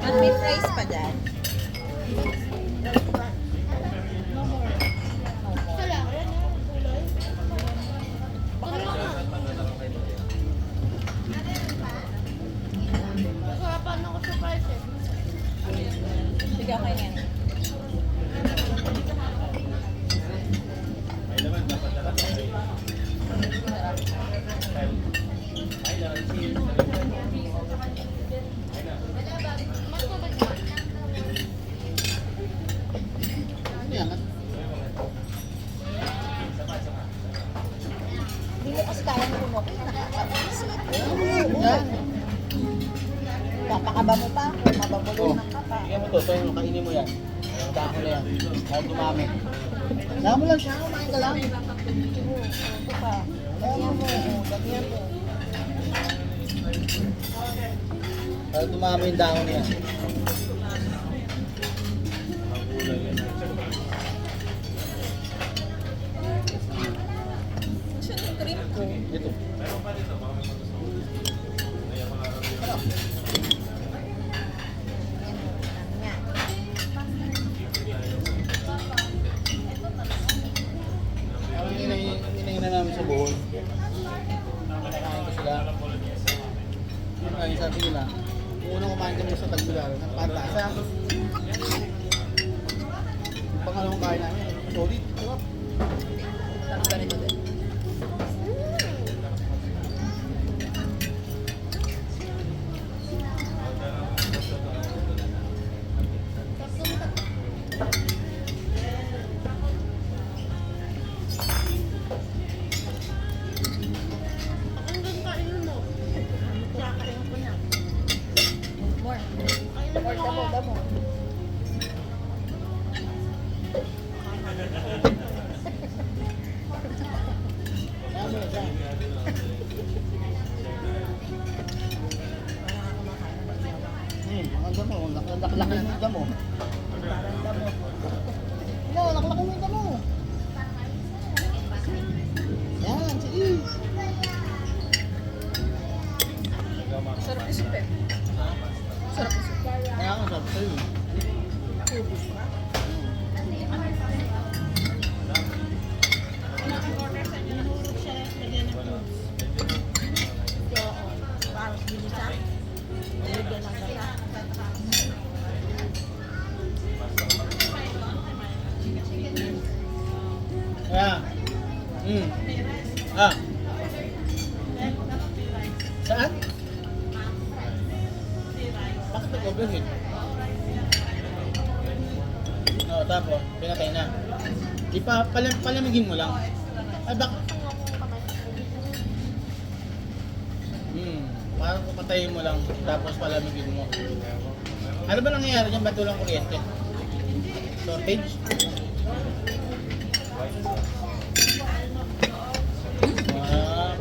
At may price pa dyan. Sige, okay na yan. Hindi mo kasi kayang punukin. Nakakaisip. Yan. Papakaba mo pa ako. Mababulunan ka pa. Bigyan mo to, so yung kainin mo yan. Dako na yan. Kaya dumami. Kaya mo lang siya, kumain ka lang. Ito pa. Lagyan mo. Lagyan mo. Kaya dumami yung dako na yan. Siya yung cream ko. Ito. Ang inahin na namin sa buhol. Kinakain ko sila. Ang sabi nila, kung unang kumain kami sa Tagbilaran, ang pantasa. Yung pangalawang kain namin, solid. Sarap. Sarap ganito din. More. More, damo. Kaya mo na siya. Ang damo, laki-laki mo yung damo. No, laki-laki mo yung damo. Yan, sige. Sarap isip eh. Sarap isip. Kaya ako sabi sa'yo. Ubus na. Para binisa. Nalagyan ng gata. Kaya. Ah. Saan? Bakit nag-overheat? Oo, tapos pinatay na. Palamigin mo lang. Ay, bakit? Parang kupatayin mo lang, tapos palamigin mo. Ano ba nangyayari dyan? Ba't walang kuryente? Shortage?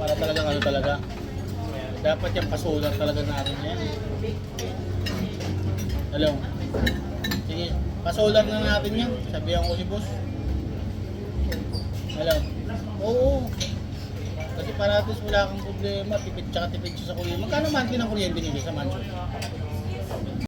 Para talagang ano talaga. Dapat yung pasulat talaga natin yan. Hello? Sige, pasulat na natin yan. Sabihan ko si boss. Hello? Oo. Kasi paratos wala kang problema. Tipid tsaka tipid siya sa kuryente. Magkano monthly ng kuryente niyo sa mansion?